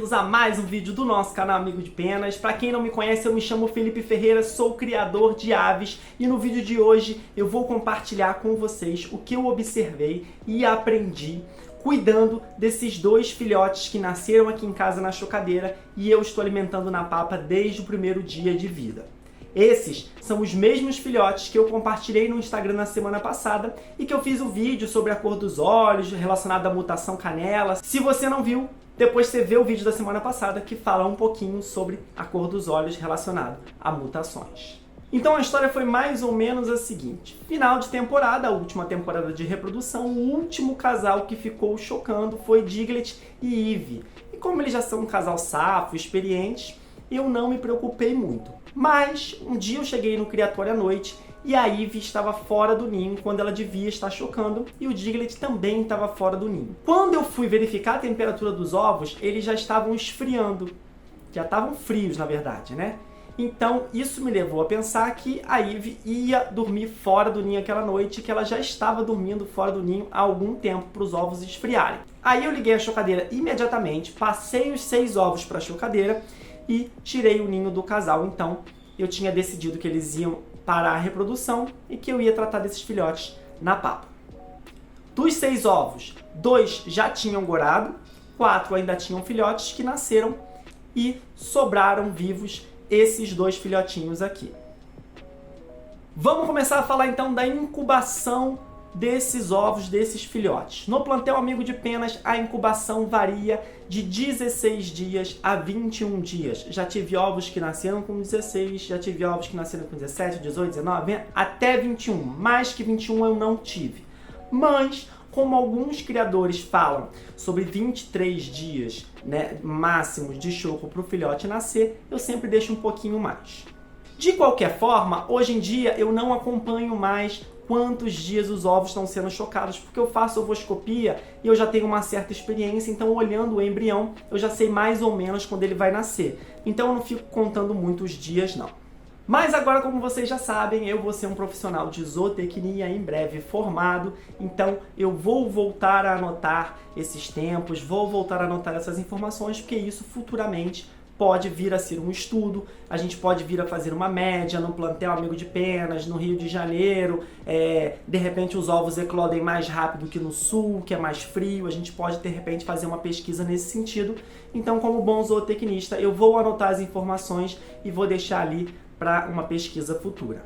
bem-vindos a mais um vídeo do nosso canal Amigo de Penas. Para quem não me conhece, eu me chamo Felipe Ferreira, sou criador de aves e no vídeo de hoje eu vou compartilhar com vocês o que eu observei e aprendi cuidando desses dois filhotes que nasceram aqui em casa na chocadeira e eu estou alimentando na papa desde o primeiro dia de vida. Esses são os mesmos filhotes que eu compartilhei no Instagram na semana passada e que eu fiz um vídeo sobre a cor dos olhos relacionado à mutação canela. Se você não viu, depois você vê o vídeo da semana passada que fala um pouquinho sobre a cor dos olhos relacionado a mutações. Então a história foi mais ou menos a seguinte: final de temporada, a última temporada de reprodução, o último casal que ficou chocando foi Diglett e Eve. E como eles já são um casal safo, experientes, eu não me preocupei muito. Mas um dia eu cheguei no criatório à noite e a Eve estava fora do ninho quando ela devia estar chocando e o Diglett também estava fora do ninho. Quando eu fui verificar a temperatura dos ovos, eles já estavam esfriando. Já estavam frios, na verdade, né? Então isso me levou a pensar que a Eve ia dormir fora do ninho aquela noite, que ela já estava dormindo fora do ninho há algum tempo para os ovos esfriarem. Aí eu liguei a chocadeira imediatamente, passei os 6 ovos para a chocadeira e tirei o ninho do casal. Então eu tinha decidido que eles iam parar a reprodução e que eu ia tratar desses filhotes na papa. Dos 6 ovos, 2 já tinham gorado, 4 ainda tinham filhotes que nasceram e sobraram vivos esses 2 filhotinhos aqui. Vamos começar a falar então da incubação desses ovos, desses filhotes. No plantel Amigo de Penas, a incubação varia de 16 dias a 21 dias. Já tive ovos que nasceram com 16, já tive ovos que nasceram com 17, 18, 19, até 21. Mais que 21 eu não tive. Mas, como alguns criadores falam sobre 23 dias, né, máximos de choco para o filhote nascer, eu sempre deixo um pouquinho mais. De qualquer forma, hoje em dia eu não acompanho mais quantos dias os ovos estão sendo chocados, porque eu faço ovoscopia e eu já tenho uma certa experiência, então olhando o embrião eu já sei mais ou menos quando ele vai nascer. Então eu não fico contando muitos dias não. Mas agora, como vocês já sabem, eu vou ser um profissional de zootecnia em breve formado, então eu vou voltar a anotar esses tempos, vou voltar a anotar essas informações, porque isso futuramente pode vir a ser um estudo, a gente pode vir a fazer uma média no plantel Amigo de Penas, no Rio de Janeiro, de repente os ovos eclodem mais rápido que no sul, que é mais frio, a gente pode de repente fazer uma pesquisa nesse sentido. Então, como bom zootecnista, eu vou anotar as informações e vou deixar ali para uma pesquisa futura.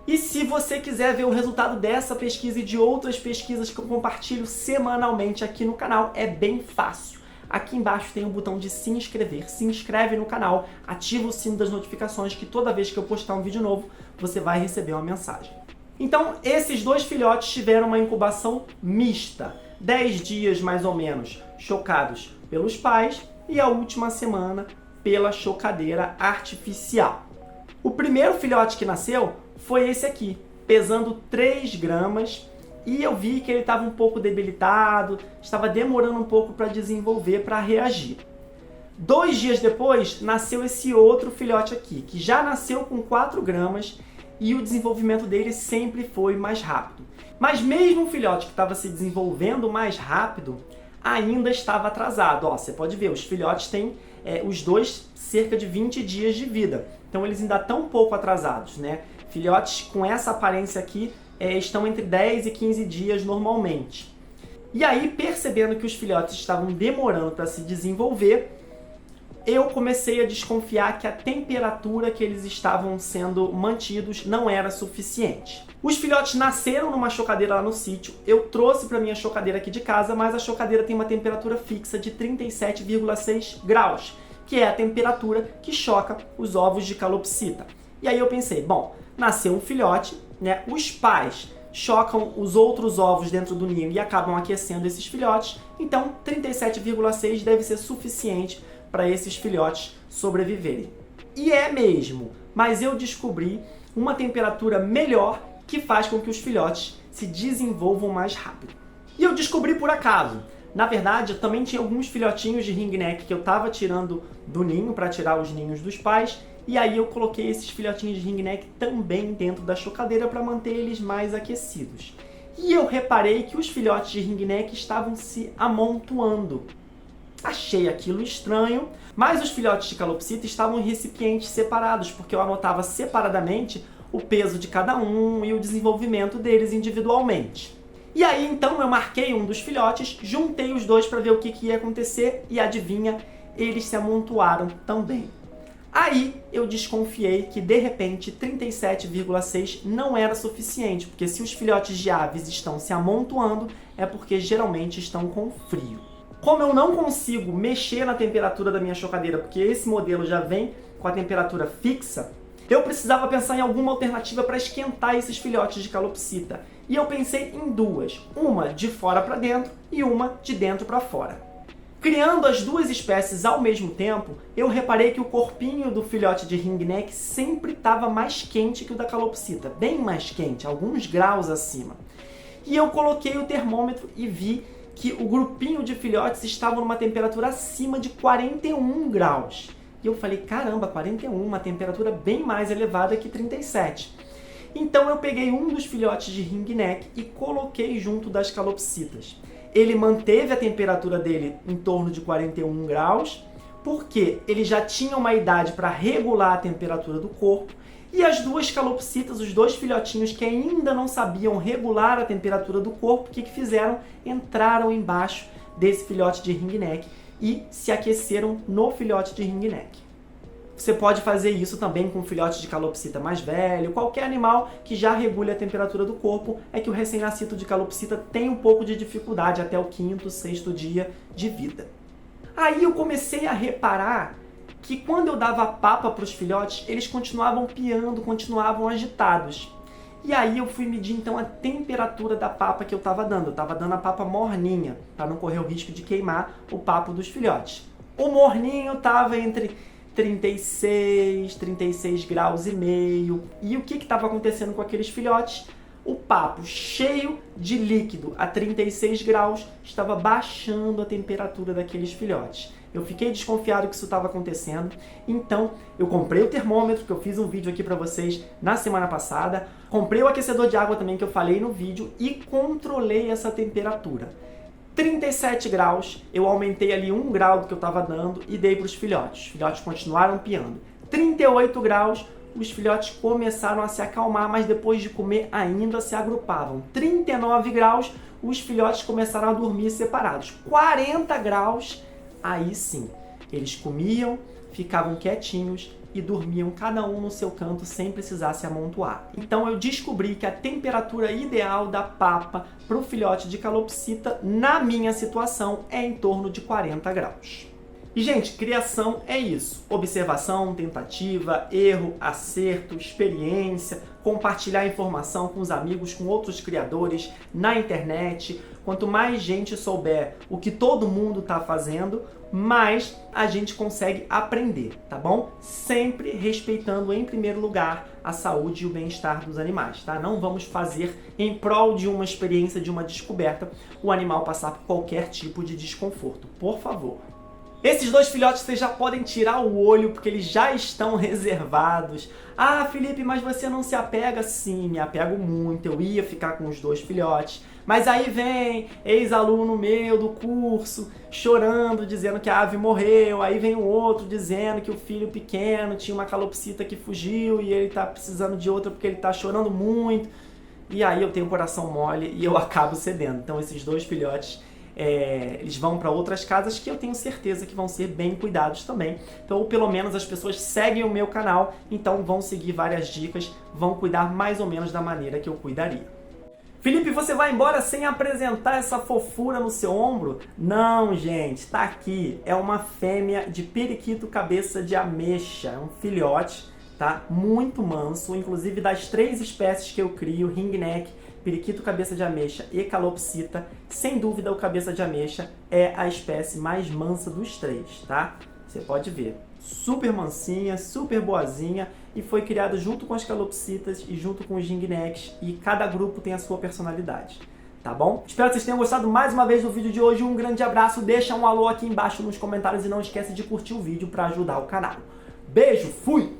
E se você quiser ver o resultado dessa pesquisa e de outras pesquisas que eu compartilho semanalmente aqui no canal, é bem fácil. Aqui embaixo tem o botão de se inscrever. Se inscreve no canal, ativa o sino das notificações que toda vez que eu postar um vídeo novo, você vai receber uma mensagem. Então, esses 2 filhotes tiveram uma incubação mista. 10 dias mais ou menos chocados pelos pais e a última semana pela chocadeira artificial. O primeiro filhote que nasceu foi esse aqui, pesando 3 gramas. E eu vi que ele estava um pouco debilitado, estava demorando um pouco para desenvolver, para reagir. 2 dias depois, nasceu esse outro filhote aqui, que já nasceu com 4 gramas e o desenvolvimento dele sempre foi mais rápido. Mas mesmo o filhote que estava se desenvolvendo mais rápido, ainda estava atrasado. Ó, você pode ver, os filhotes têm, os 2, cerca de 20 dias de vida. Então eles ainda estão um pouco atrasados, né? Filhotes com essa aparência aqui, estão entre 10 e 15 dias normalmente. E aí, percebendo que os filhotes estavam demorando para se desenvolver, eu comecei a desconfiar que a temperatura que eles estavam sendo mantidos não era suficiente. Os filhotes nasceram numa chocadeira lá no sítio, eu trouxe para minha chocadeira aqui de casa, mas a chocadeira tem uma temperatura fixa de 37,6 graus, que é a temperatura que choca os ovos de calopsita. E aí eu pensei, bom, nasceu um filhote, né? Os pais chocam os outros ovos dentro do ninho e acabam aquecendo esses filhotes, então 37,6 deve ser suficiente para esses filhotes sobreviverem. E é mesmo, mas eu descobri uma temperatura melhor que faz com que os filhotes se desenvolvam mais rápido. E eu descobri por acaso. Na verdade, eu também tinha alguns filhotinhos de ringneck que eu estava tirando do ninho para tirar os ninhos dos pais. E aí eu coloquei esses filhotinhos de ringneck também dentro da chocadeira para manter eles mais aquecidos. E eu reparei que os filhotes de ringneck estavam se amontoando. Achei aquilo estranho, mas os filhotes de calopsita estavam em recipientes separados, porque eu anotava separadamente o peso de cada um e o desenvolvimento deles individualmente. E aí então eu marquei um dos filhotes, juntei os dois para ver o que ia acontecer e adivinha, eles se amontoaram também. Aí eu desconfiei que de repente 37,6 não era suficiente, porque se os filhotes de aves estão se amontoando é porque geralmente estão com frio. Como eu não consigo mexer na temperatura da minha chocadeira, porque esse modelo já vem com a temperatura fixa, eu precisava pensar em alguma alternativa para esquentar esses filhotes de calopsita. E eu pensei em duas, uma de fora para dentro e uma de dentro para fora. Criando as duas espécies ao mesmo tempo, eu reparei que o corpinho do filhote de ringneck sempre estava mais quente que o da calopsita, bem mais quente, alguns graus acima. E eu coloquei o termômetro e vi que o grupinho de filhotes estava numa temperatura acima de 41 graus. E eu falei, caramba, 41, uma temperatura bem mais elevada que 37. Então eu peguei um dos filhotes de ringneck e coloquei junto das calopsitas. Ele manteve a temperatura dele em torno de 41 graus, porque ele já tinha uma idade para regular a temperatura do corpo, e as duas calopsitas, os dois filhotinhos que ainda não sabiam regular a temperatura do corpo, o que fizeram? Entraram embaixo desse filhote de ringneck e se aqueceram no filhote de ringneck. Você pode fazer isso também com um filhote de calopsita mais velho, qualquer animal que já regule a temperatura do corpo, é que o recém-nascido de calopsita tem um pouco de dificuldade até o 5º, 6º dia de vida. Aí eu comecei a reparar que quando eu dava papa para os filhotes, eles continuavam piando, continuavam agitados. E aí eu fui medir então a temperatura da papa que eu estava dando. Eu estava dando a papa morninha, para não correr o risco de queimar o papo dos filhotes. O morninho estava entre 36 graus e meio. E o que estava acontecendo com aqueles filhotes? O papo cheio de líquido a 36 graus estava baixando a temperatura daqueles filhotes. Eu fiquei desconfiado que isso estava acontecendo, então eu comprei o termômetro, que eu fiz um vídeo aqui para vocês na semana passada, comprei o aquecedor de água também, que eu falei no vídeo, e controlei essa temperatura. 37 graus, eu aumentei ali 1 grau do que eu estava dando e dei para os filhotes. Os filhotes continuaram piando. 38 graus, os filhotes começaram a se acalmar, mas depois de comer ainda se agrupavam. 39 graus, os filhotes começaram a dormir separados. 40 graus, aí sim, eles comiam, ficavam quietinhos e dormiam cada um no seu canto sem precisar se amontoar. Então eu descobri que a temperatura ideal da papa para o filhote de calopsita, na minha situação, é em torno de 40 graus. E, gente, criação é isso. Observação, tentativa, erro, acerto, experiência, compartilhar informação com os amigos, com outros criadores, na internet. Quanto mais gente souber o que todo mundo está fazendo, mais a gente consegue aprender, tá bom? Sempre respeitando, em primeiro lugar, a saúde e o bem-estar dos animais, tá? Não vamos fazer, em prol de uma experiência, de uma descoberta, o animal passar por qualquer tipo de desconforto. Por favor. Esses dois filhotes vocês já podem tirar o olho, porque eles já estão reservados. Ah, Felipe, mas você não se apega? Sim, me apego muito. Eu ia ficar com os dois filhotes. Mas aí vem ex-aluno meu do curso chorando, dizendo que a ave morreu. Aí vem um outro dizendo que o filho pequeno tinha uma calopsita que fugiu e ele tá precisando de outra porque ele tá chorando muito. E aí eu tenho o coração mole e eu acabo cedendo. Então esses dois filhotes, eles vão para outras casas que eu tenho certeza que vão ser bem cuidados também. Então, ou pelo menos as pessoas seguem o meu canal, então vão seguir várias dicas, vão cuidar mais ou menos da maneira que eu cuidaria. Felipe, você vai embora sem apresentar essa fofura no seu ombro? Não, gente, tá aqui. É uma fêmea de periquito cabeça de ameixa, é um filhote, tá? Muito manso, inclusive das 3 espécies que eu crio, ringneck, periquito cabeça de ameixa e calopsita, sem dúvida o cabeça de ameixa é a espécie mais mansa dos 3, tá? Você pode ver, super mansinha, super boazinha, e foi criado junto com as calopsitas e junto com os ringnecks, e cada grupo tem a sua personalidade, tá bom? Espero que vocês tenham gostado mais uma vez do vídeo de hoje, um grande abraço, deixa um alô aqui embaixo nos comentários e não esquece de curtir o vídeo para ajudar o canal. Beijo, fui!